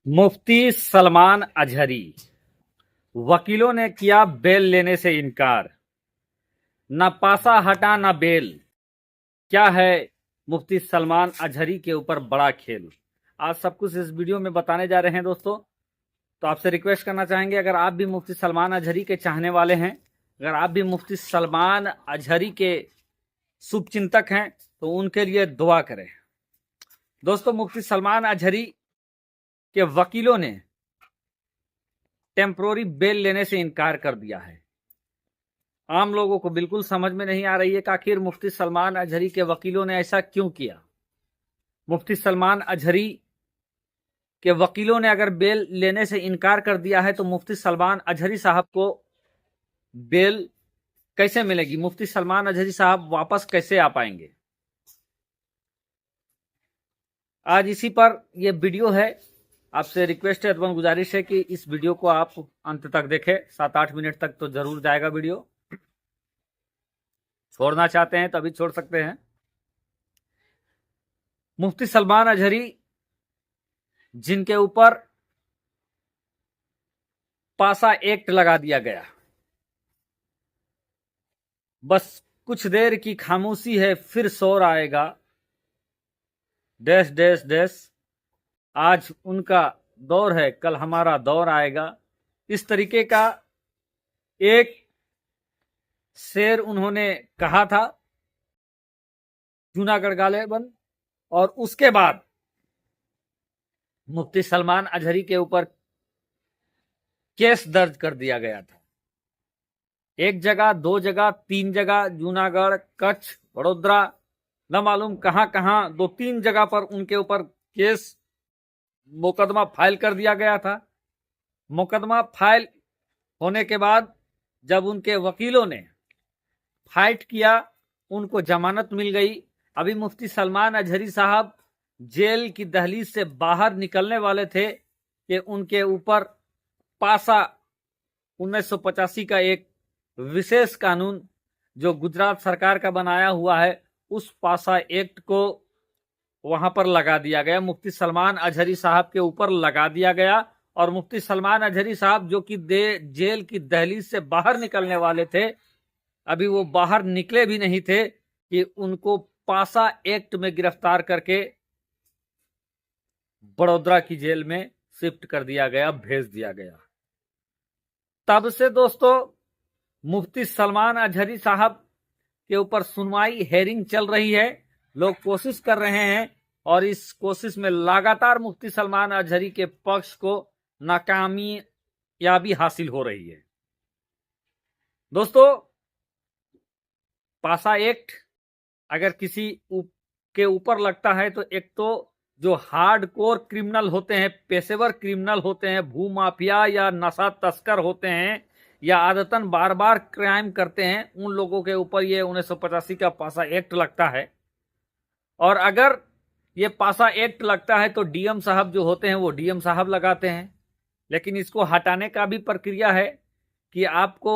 मुफ्ती सलमान अजहरी, वकीलों ने किया बेल लेने से इनकार। न पासा हटा न बेल। क्या है मुफ्ती सलमान अजहरी के ऊपर बड़ा खेल। आज सब कुछ इस वीडियो में बताने जा रहे हैं दोस्तों। तो आपसे रिक्वेस्ट करना चाहेंगे, अगर आप भी मुफ्ती सलमान अजहरी के चाहने वाले हैं, अगर आप भी मुफ्ती सलमान अजहरी के शुभचिंतक हैं, तो उनके लिए दुआ करें। दोस्तों, मुफ्ती सलमान अजहरी के वकीलों ने टेम्पोररी बेल लेने से इनकार कर दिया है। आम लोगों को बिल्कुल समझ में नहीं आ रही है कि आखिर मुफ्ती सलमान अजहरी के वकीलों ने ऐसा क्यों किया। मुफ्ती सलमान अजहरी के वकीलों ने अगर बेल लेने से इनकार कर दिया है, तो मुफ्ती सलमान अजहरी साहब को बेल कैसे मिलेगी? मुफ्ती सलमान अजहरी साहब वापस कैसे आ पाएंगे? आज इसी पर यह वीडियो है। आपसे रिक्वेस्ट है, अथवा गुजारिश है कि इस वीडियो को आप अंत तक देखें। 7-8 मिनट तक तो जरूर जाएगा वीडियो। छोड़ना चाहते हैं तो अभी छोड़ सकते हैं। मुफ्ती सलमान अजहरी, जिनके ऊपर पासा एक्ट लगा दिया गया, बस कुछ देर की खामोशी है फिर शोर आएगा, डैश डैश डैश। आज उनका दौर है, कल हमारा दौर आएगा। इस तरीके का एक शेर उन्होंने कहा था जूनागढ़ गालिबन। और उसके बाद मुफ्ती सलमान अजहरी के ऊपर केस दर्ज कर दिया गया था। एक जगह, दो जगह, 3 जगह, जूनागढ़, कच्छ, वडोदरा, न मालूम कहां कहां 2-3 जगह पर उनके ऊपर केस, मुकदमा फाइल कर दिया गया था। मुकदमा फाइल होने के बाद जब उनके वकीलों ने फाइट किया, उनको जमानत मिल गई। अभी मुफ्ती सलमान अजहरी साहब जेल की दहलीज से बाहर निकलने वाले थे कि उनके ऊपर पासा 1985 का एक विशेष कानून जो गुजरात सरकार का बनाया हुआ है, उस पासा एक्ट को वहां पर लगा दिया गया, मुफ्ती सलमान अजहरी साहब के ऊपर लगा दिया गया। और मुफ्ती सलमान अजहरी साहब जो कि जेल की दहलीज से बाहर निकलने वाले थे, अभी वो बाहर निकले भी नहीं थे कि उनको पासा एक्ट में गिरफ्तार करके बड़ोदरा की जेल में शिफ्ट कर दिया गया, भेज दिया गया। तब से दोस्तों मुफ्ती सलमान अजहरी साहब के ऊपर सुनवाई, हेयरिंग चल रही है। लोग कोशिश कर रहे हैं और इस कोशिश में लगातार मुफ्ती सलमान अजहरी के पक्ष को नाकामयाबी हासिल हो रही है। दोस्तों, पासा एक्ट अगर किसी के ऊपर लगता है, तो एक तो जो हार्डकोर क्रिमिनल होते हैं, पेशेवर क्रिमिनल होते हैं, भूमाफिया या नशा तस्कर होते हैं, या आदतन बार बार क्राइम करते हैं, उन लोगों के ऊपर ये 1985 का पासा एक्ट लगता है। और अगर ये पासा एक्ट लगता है तो डीएम साहब जो होते हैं वो डीएम साहब लगाते हैं। लेकिन इसको हटाने का भी प्रक्रिया है कि आपको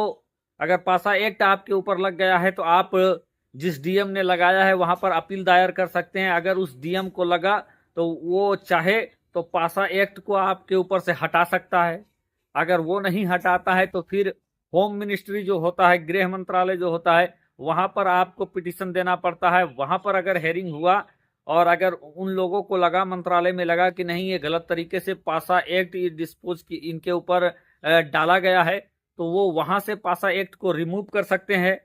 अगर पासा एक्ट आपके ऊपर लग गया है, तो आप जिस डीएम ने लगाया है वहां पर अपील दायर कर सकते हैं। अगर उस डीएम को लगा तो वो चाहे तो पासा एक्ट को आपके ऊपर से हटा सकता है। अगर वो नहीं हटाता है तो फिर होम मिनिस्ट्री जो होता है, गृह मंत्रालय जो होता है, वहां पर आपको पिटीशन देना पड़ता है। वहां पर अगर हेयरिंग हुआ और अगर उन लोगों को लगा, मंत्रालय में लगा कि नहीं ये गलत तरीके से पासा एक्ट डिस्पोज की इनके ऊपर डाला गया है, तो वो वहां से पासा एक्ट को रिमूव कर सकते हैं।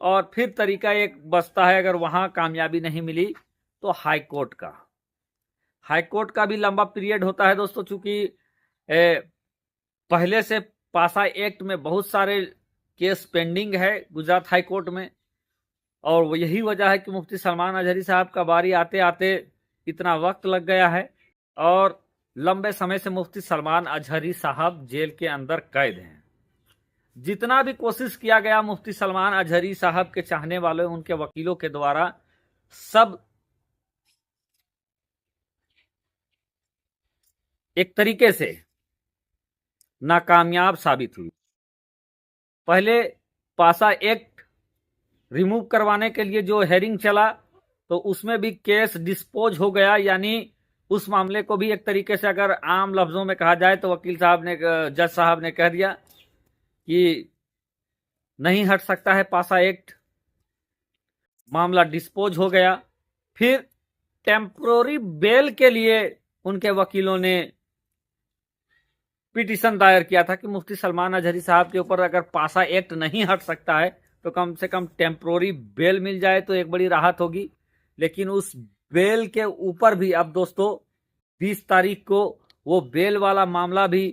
और फिर तरीका एक बचता है, अगर वहां कामयाबी नहीं मिली तो हाई कोर्ट का भी लंबा पीरियड होता है दोस्तों। चूंकि पहले से पासा एक्ट में बहुत सारे केस पेंडिंग है गुजरात हाई कोर्ट में, और यही वजह है कि मुफ्ती सलमान अजहरी साहब का बारी आते आते इतना वक्त लग गया है। और लंबे समय से मुफ्ती सलमान अजहरी साहब जेल के अंदर कैद हैं। जितना भी कोशिश किया गया मुफ्ती सलमान अजहरी साहब के चाहने वालों, उनके वकीलों के द्वारा, सब एक तरीके से नाकामयाब साबित हुई। पहले पासा एक्ट रिमूव करवाने के लिए जो हेयरिंग चला, तो उसमें भी केस डिस्पोज हो गया, यानी उस मामले को भी एक तरीके से अगर आम लफ्जों में कहा जाए तो वकील साहब ने, जज साहब ने कह दिया कि नहीं हट सकता है पासा एक्ट, मामला डिस्पोज हो गया। फिर टेम्पोररी बेल के लिए उनके वकीलों ने पिटीशन दायर किया था कि मुफ्ती सलमान अजहरी साहब के ऊपर अगर पासा एक्ट नहीं हट सकता है तो कम से कम टेम्पोररी बेल मिल जाए तो एक बड़ी राहत होगी। लेकिन उस बेल के ऊपर भी अब दोस्तों 20 तारीख को वो बेल वाला मामला भी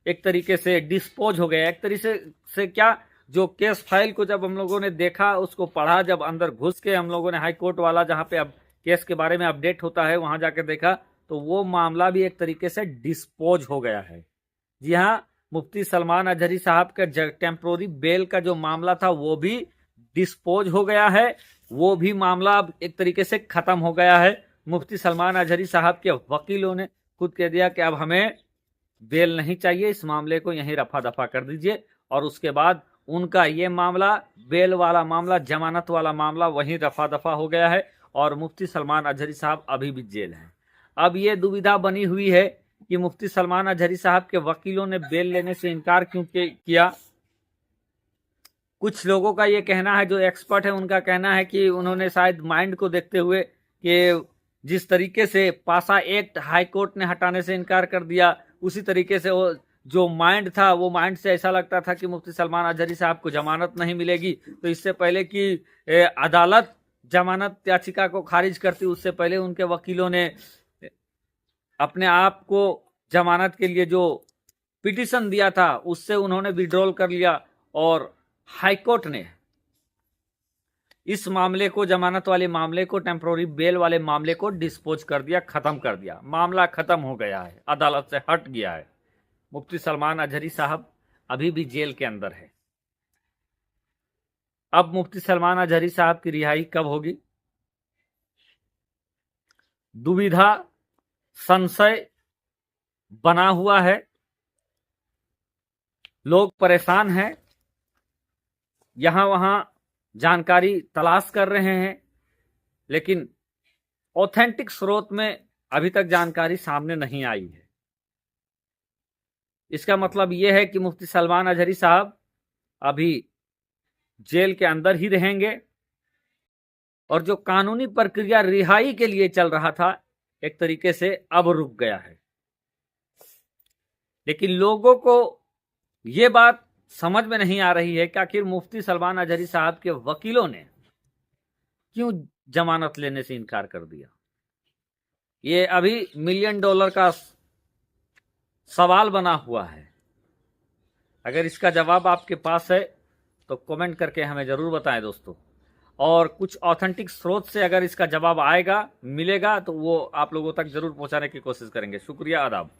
एक तरीके से डिस्पोज हो गया। एक तरीके से क्या, जो केस फाइल को जब हम लोगों ने देखा, उसको पढ़ा, जब अंदर घुस के हम लोगों ने हाई कोर्ट वाला जहां पे अब केस के बारे में अपडेट होता है वहां जाकर देखा तो वो मामला भी एक तरीके से डिस्पोज हो गया है। जी हाँ, मुफ्ती सलमान अजहरी साहब का टेम्पोररी बेल का जो मामला था वो भी डिस्पोज हो गया है, वो भी मामला अब एक तरीके से खत्म हो गया है। मुफ्ती सलमान अजहरी साहब के वकीलों ने खुद कह दिया कि अब हमें बेल नहीं चाहिए, इस मामले को यहीं रफा दफा कर दीजिए। और उसके बाद उनका ये मामला, बेल वाला मामला, जमानत वाला मामला वहीं रफा दफा हो गया है और मुफ्ती सलमान अजहरी साहब अभी भी जेल हैं। अब ये दुविधा बनी हुई है कि मुफ्ती सलमान अजहरी साहब के वकीलों ने बेल लेने से इनकार क्यों किया। कुछ लोगों का ये कहना है, जो एक्सपर्ट है उनका कहना है कि उन्होंने शायद माइंड को देखते हुए कि जिस तरीके से पासा एक्ट हाई कोर्ट ने हटाने से इनकार कर दिया, उसी तरीके से वो जो माइंड था, वो माइंड से ऐसा लगता था कि मुफ्ती सलमान अजहरी साहब को जमानत नहीं मिलेगी, तो इससे पहले कि अदालत जमानत याचिका को खारिज करती उससे पहले उनके वकीलों ने अपने आप को जमानत के लिए जो पिटीशन दिया था उससे उन्होंने विड्रॉल कर लिया और हाईकोर्ट ने इस मामले को, जमानत वाले मामले को, टेम्पोररी बेल वाले मामले को डिस्पोज कर दिया, खत्म कर दिया। मामला खत्म हो गया है, अदालत से हट गया है। मुफ्ती सलमान अजहरी साहब अभी भी जेल के अंदर है। अब मुफ्ती सलमान अजहरी साहब की रिहाई कब होगी? दुविधा, संशय बना हुआ है, लोग परेशान हैं, यहां वहां जानकारी तलाश कर रहे हैं, लेकिन ऑथेंटिक स्रोत में अभी तक जानकारी सामने नहीं आई है। इसका मतलब यह है कि मुफ्ती सलमान अजहरी साहब अभी जेल के अंदर ही रहेंगे और जो कानूनी प्रक्रिया रिहाई के लिए चल रहा था एक तरीके से अब रुक गया है। लेकिन लोगों को यह बात समझ में नहीं आ रही है कि आखिर मुफ्ती सलमान अजहरी साहब के वकीलों ने क्यों जमानत लेने से इनकार कर दिया। ये अभी $1 मिलियन का सवाल बना हुआ है। अगर इसका जवाब आपके पास है तो कमेंट करके हमें जरूर बताएं दोस्तों, और कुछ ऑथेंटिक स्रोत से अगर इसका जवाब आएगा, मिलेगा, तो वो आप लोगों तक जरूर पहुंचाने की कोशिश करेंगे। शुक्रिया, आदाब।